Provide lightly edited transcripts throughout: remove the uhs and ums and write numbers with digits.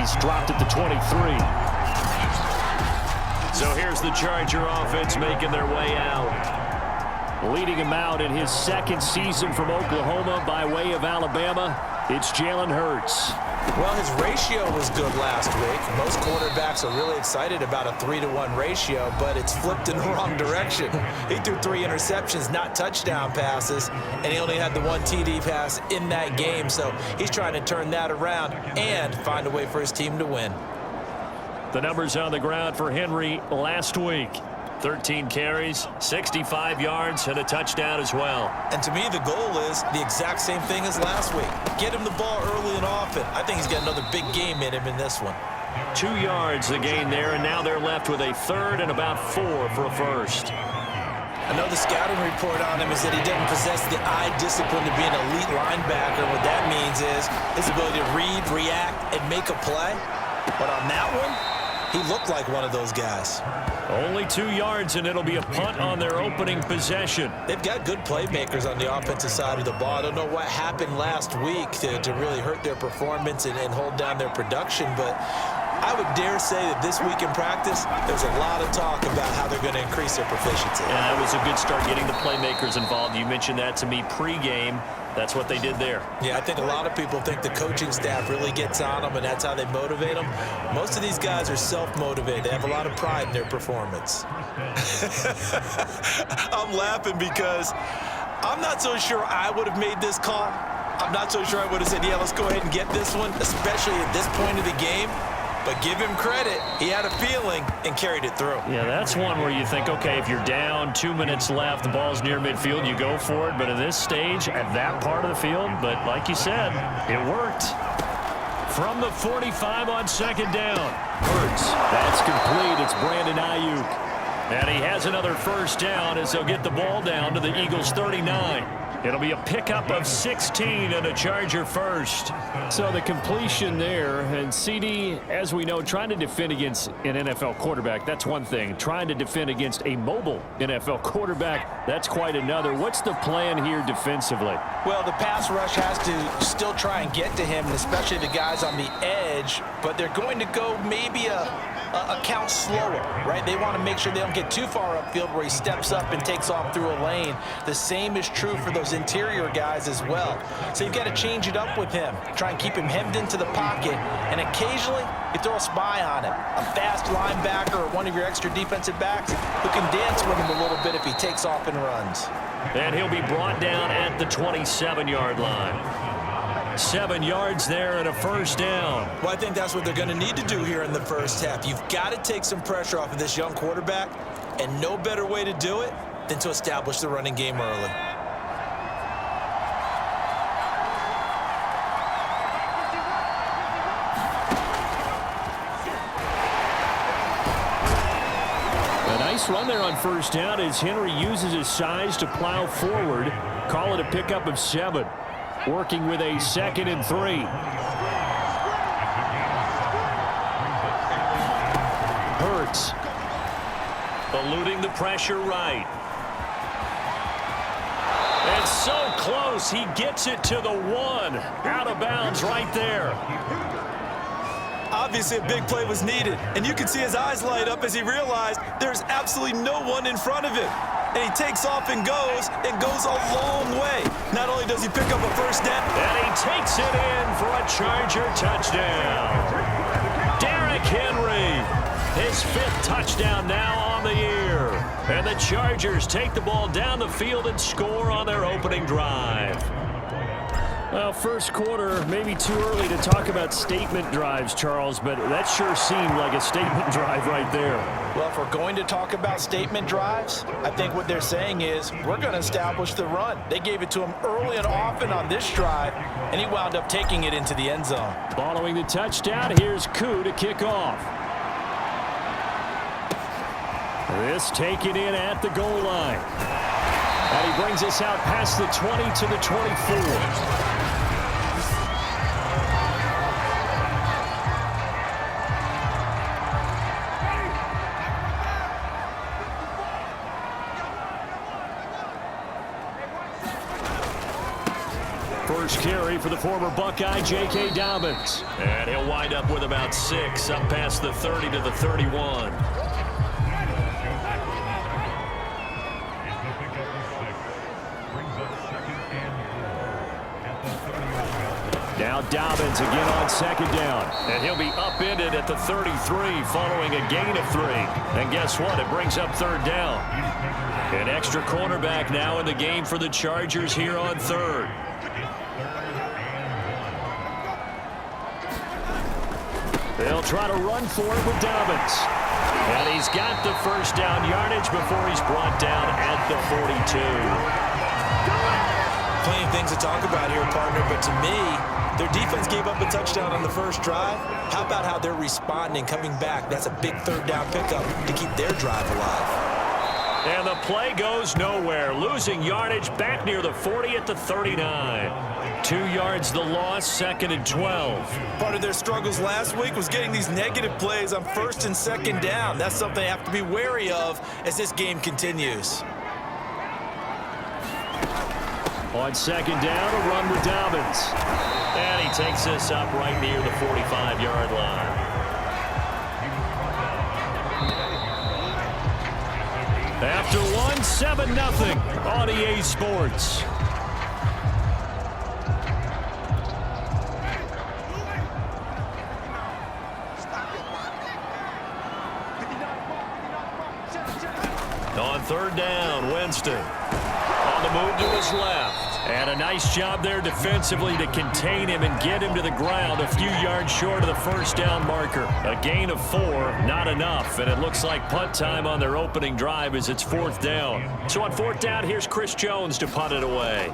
He's dropped at the 23. So here's the Charger offense making their way out. Leading him out in his second season from Oklahoma by way of Alabama, it's Jalen Hurts. Well, his ratio was good last week. Most quarterbacks are really excited about a 3-to-1 ratio, but it's flipped in the wrong direction. He threw 3 interceptions, not touchdown passes, and he only had the 1 TD pass in that game. So he's trying to turn that around and find a way for his team to win. The numbers on the ground for Henry last week. 13 carries, 65 yards, and a touchdown as well. And to me, the goal is the exact same thing as last week. Get him the ball early and often. I think he's got another big game in him in this one. 2 yards the gain there, and now they're left with a third and about 4 for a first. I know the scouting report on him is that he doesn't possess the eye discipline to be an elite linebacker. What that means is his ability to read, react, and make a play. But on that one, he looked like one of those guys. Only 2 yards, and it'll be a punt on their opening possession. They've got good playmakers on the offensive side of the ball. I don't know what happened last week to really hurt their performance and hold down their production, but I would dare say that this week in practice, there's a lot of talk about how they're going to increase their proficiency. And that was a good start getting the playmakers involved. You mentioned that to me pregame. That's what they did there. Yeah, I think a lot of people think the coaching staff really gets on them, and that's how they motivate them. Most of these guys are self-motivated. They have a lot of pride in their performance. I'm laughing because I'm not so sure I would have made this call. I'm not so sure I would have said, yeah, let's go ahead and get this one, especially at this point of the game. But give him credit. He had a feeling and carried it through. Yeah, that's one where you think, okay, if you're down, 2 minutes left, the ball's near midfield, you go for it. But at this stage, at that part of the field, but like you said, it worked. From the 45 on second down. Hurts. That's complete. It's Brandon Ayuk. And he has another first down as they'll get the ball down to the Eagles' 39. It'll be a pickup of 16 and a Charger first. So the completion there, and CD, as we know, trying to defend against an NFL quarterback, that's one thing. Trying to defend against a mobile NFL quarterback, that's quite another. What's the plan here defensively? Well, the pass rush has to still try and get to him, and especially the guys on the edge, but they're going to go maybe a count slower, right? They want to make sure they don't get too far upfield where he steps up and takes off through a lane. The same is true for those interior guys as well. So you've got to change it up with him. Try and keep him hemmed into the pocket, and occasionally you throw a spy on him. A fast linebacker or one of your extra defensive backs who can dance with him a little bit if he takes off and runs. And he'll be brought down at the 27-yard line. 7 yards there and a first down. Well, I think that's what they're going to need to do here in the first half. You've got to take some pressure off of this young quarterback, and no better way to do it than to establish the running game early. A nice run there on first down as Henry uses his size to plow forward. Call it a pickup of 7. Working with a 2nd and 3. Hurts. Eluding the pressure right. And so close, he gets it to the 1. Out of bounds right there. Obviously, a big play was needed, and you can see his eyes light up as he realized there's absolutely no one in front of him. And he takes off and goes a long way. Not only does he pick up a first down, and he takes it in for a Charger touchdown. Derrick Henry, his 5th touchdown now on the year. And the Chargers take the ball down the field and score on their opening drive. Well, first quarter, maybe too early to talk about statement drives, Charles, but that sure seemed like a statement drive right there. Well, if we're going to talk about statement drives, I think what they're saying is we're going to establish the run. They gave it to him early and often on this drive, and he wound up taking it into the end zone. Following the touchdown, here's Koo to kick off. This taken in at the goal line. And he brings us out past the 20 to the 24. first carry for the former Buckeye, J.K. Dobbins. And he'll wind up with about 6 up past the 30 to the 31. Now Dobbins again on second down. And he'll be upended at the 33 following a gain of 3. And guess what? It brings up third down. An extra cornerback now in the game for the Chargers here on third. They'll try to run for it with Dobbins. And he's got the first down yardage before he's brought down at the 42. Plenty of things to talk about here, partner, but to me, their defense gave up a touchdown on the first drive. How about how they're responding, coming back? That's a big third down pickup to keep their drive alive. And the play goes nowhere. Losing yardage back near the 40 at the 39. 2 yards the loss, 2nd and 12. Part of their struggles last week was getting these negative plays on 1st and 2nd down. That's something they have to be wary of as this game continues. On 2nd down, a run with Dobbins. And he takes this up right near the 45-yard line. After one, 7-0 on EA Sports. On 3rd down, Winston on the move to his left. And a nice job there defensively to contain him and get him to the ground a few yards short of the first down marker. A gain of 4, not enough, and it looks like punt time on their opening drive as it's 4th down. So on 4th down, here's Chris Jones to punt it away.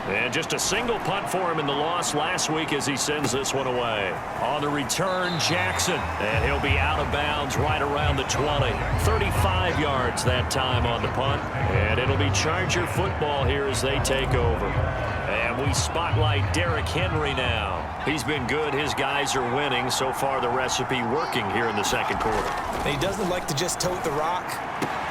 And just a single punt for him in the loss last week as he sends this one away. On the return, Jackson. And he'll be out of bounds right around the 20. 35 yards that time on the punt. And it'll be Charger football here as they take over. And we spotlight Derrick Henry now. He's been good. His guys are winning. So far, the recipe working here in the 2nd quarter. And he doesn't like to just tote the rock.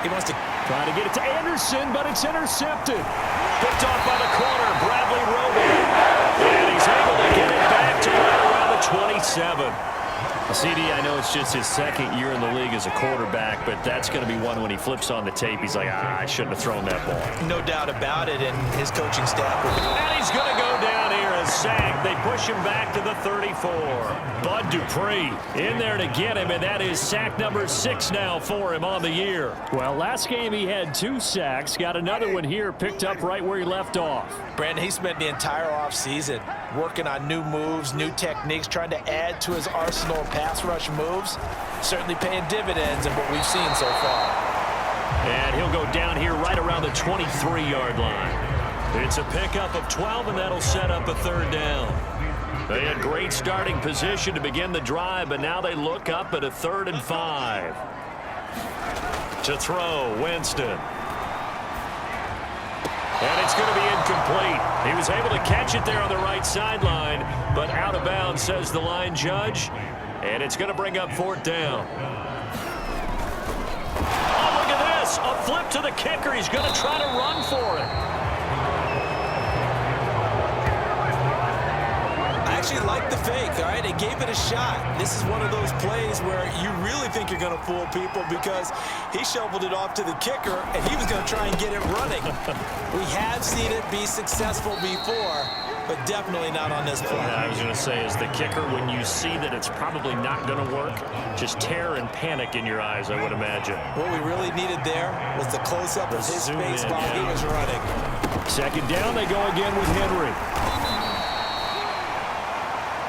He wants to try to get it to Anderson, but it's intercepted. Picked off by the corner, Bradley Roby. And he's able to get it back to right around the 27. CD, I know it's just his 2nd year in the league as a quarterback, but that's going to be one when he flips on the tape. He's like, I shouldn't have thrown that ball. No doubt about it, and his coaching staff. And he's going to go down here, a sack. They push him back to the 34. Bud Dupree in there to get him, and that is sack number 6 now for him on the year. Well, last game he had 2 sacks. Got another one here, picked up right where he left off. Brandon, he spent the entire offseason working on new moves, new techniques, trying to add to his arsenal of pass rush moves. Certainly paying dividends in what we've seen so far. And he'll go down here right around the 23-yard line. It's a pickup of 12, and that'll set up a 3rd down. They had great starting position to begin the drive, but now they look up at a 3rd and 5. To throw, Winston. And it's going to be incomplete. He was able to catch it there on the right sideline, but out of bounds, says the line judge. And it's going to bring up 4th down. Oh, look at this. A flip to the kicker. He's going to try to run for it. I actually like the fake, all right? He gave it a shot. This is one of those plays where you really think you're going to fool people because he shoveled it off to the kicker, and he was going to try and get it running. We have seen it be successful before, but definitely not on this play. I was going to say, as the kicker, when you see that it's probably not going to work, just terror and panic in your eyes, I would imagine. What we really needed there was the close-up of his face while he was running. 2nd down, they go again with Henry.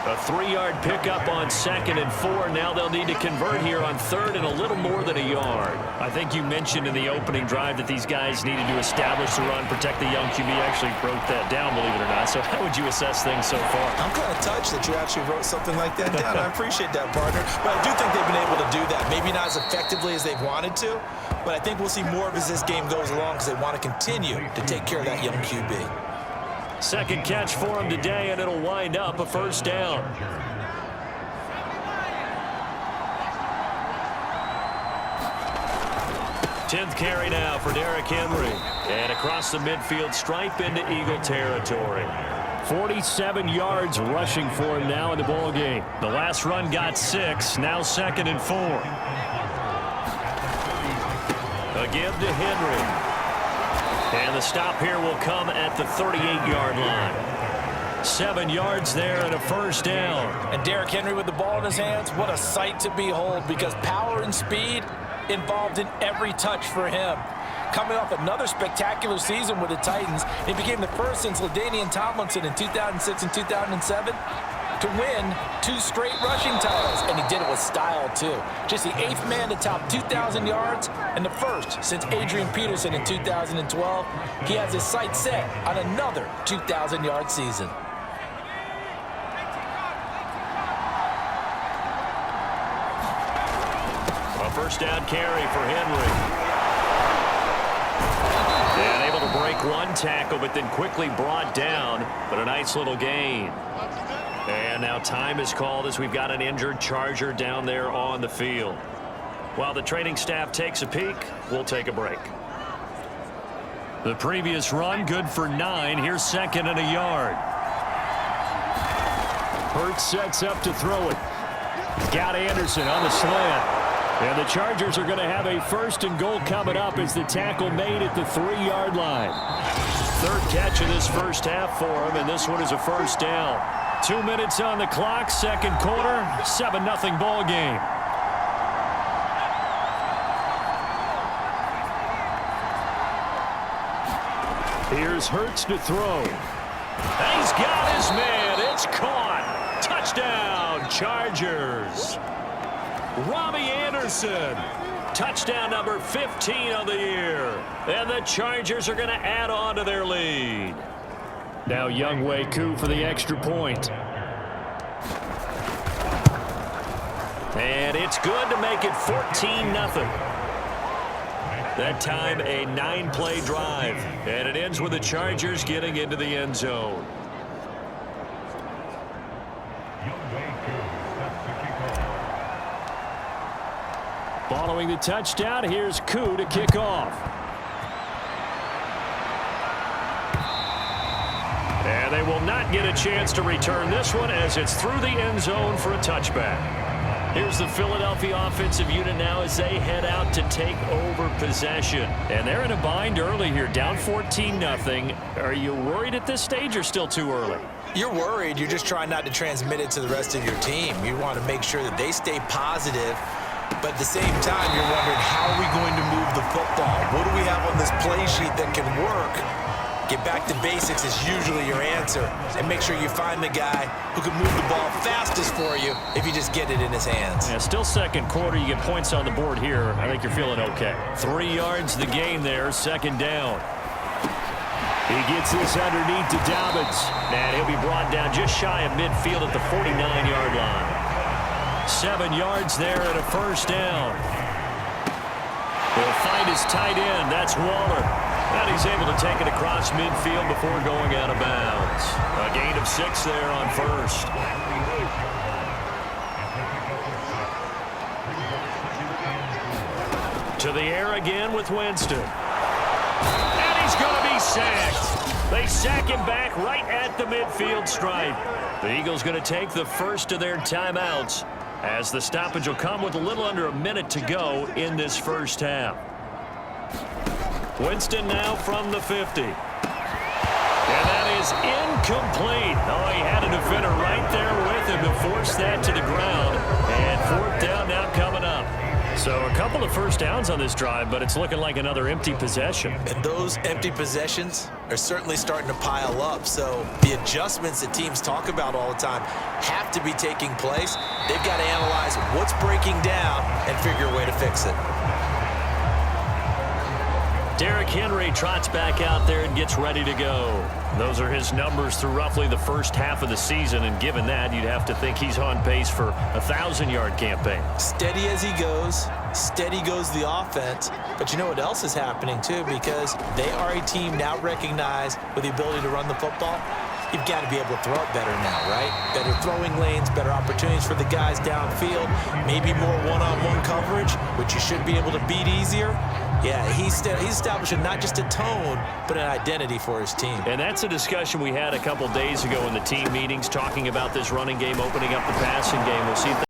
A 3-yard pickup on 2nd and 4. Now they'll need to convert here on 3rd and a little more than a yard. I think you mentioned in the opening drive that these guys needed to establish the run, protect the young QB. Actually wrote that down, believe it or not. So how would you assess things so far? I'm kind of touched that you actually wrote something like that down. I appreciate that, partner. But I do think they've been able to do that. Maybe not as effectively as they've wanted to, but I think we'll see more of as this game goes along because they want to continue to take care of that young QB. 2nd catch for him today, and it'll wind up a 1st down. Tenth carry now for Derrick Henry. And across the midfield stripe into Eagle territory. 47 yards rushing for him now in the ball game. The last run got 6, now 2nd and 4. A give to Henry. And the stop here will come at the 38-yard line. 7 yards there and a first down. And Derrick Henry with the ball in his hands, what a sight to behold, because power and speed involved in every touch for him. Coming off another spectacular season with the Titans, he became the first since LaDainian Tomlinson in 2006 and 2007 to win 2 straight rushing titles, and he did it with style too. Just the 8th man to top 2,000 yards and the first since Adrian Peterson in 2012. He has his sights set on another 2,000-yard season. A first down carry for Henry. And able to break one tackle, but then quickly brought down, but a nice little gain. And now time is called as we've got an injured Charger down there on the field. While the training staff takes a peek, we'll take a break. The previous run, good for 9. Here's 2nd and a yard. Hurts sets up to throw it. Got Anderson on the slant. And the Chargers are going to have a 1st and goal coming up as the tackle made at the 3-yard line. 3rd catch of this first half for him, and this one is a first down. 2 minutes on the clock, 2nd quarter, 7-0 ball game. Here's Hurts to throw. He's got his man. It's caught. Touchdown, Chargers. Robbie Anderson, touchdown number 15 of the year. And the Chargers are going to add on to their lead. Now Younghoe Koo for the extra point. And it's good to make it 14-0. That time a 9-play drive. And it ends with the Chargers getting into the end zone. Following the touchdown, here's Koo to kick off. And they will not get a chance to return this one as it's through the end zone for a touchback. Here's the Philadelphia offensive unit now as they head out to take over possession. And they're in a bind early here, down 14-0. Are you worried at this stage or still too early? You're worried. You're just trying not to transmit it to the rest of your team. You want to make sure that they stay positive. But at the same time, you're wondering, how are we going to move the football? What do we have on this play sheet that can work? Get back to basics is usually your answer. And make sure you find the guy who can move the ball fastest for you if you just get it in his hands. Yeah, still 2nd quarter. You get points on the board here. I think you're feeling okay. 3 yards the gain there, 2nd down. He gets this underneath to Dobbins. And he'll be brought down just shy of midfield at the 49-yard line. 7 yards there and a first down. He'll find his tight end. That's Waller. And he's able to take it across midfield before going out of bounds. A gain of 6 there on 1st. To the air again with Winston. And he's going to be sacked. They sack him back right at the midfield stripe. The Eagles going to take the first of their timeouts, as the stoppage will come with a little under a minute to go in this first half. Winston now from the 50. And that is incomplete. Oh, he had a defender right there with him to force that to the ground. And 4th down now coming up. So a couple of first downs on this drive, but it's looking like another empty possession. And those empty possessions are certainly starting to pile up. So the adjustments that teams talk about all the time have to be taking place. They've got to analyze what's breaking down and figure a way to fix it. Derrick Henry trots back out there and gets ready to go. Those are his numbers through roughly the first half of the season, and given that, you'd have to think he's on pace for a 1,000-yard campaign. Steady as he goes, steady goes the offense. But you know what else is happening, too, because they are a team now recognized with the ability to run the football. You've got to be able to throw it better now, right? Better throwing lanes, better opportunities for the guys downfield, maybe more one-on-one coverage, which you should be able to beat easier. Yeah, he's establishing not just a tone, but an identity for his team. And that's a discussion we had a couple days ago in the team meetings talking about this running game opening up the passing game. We'll see if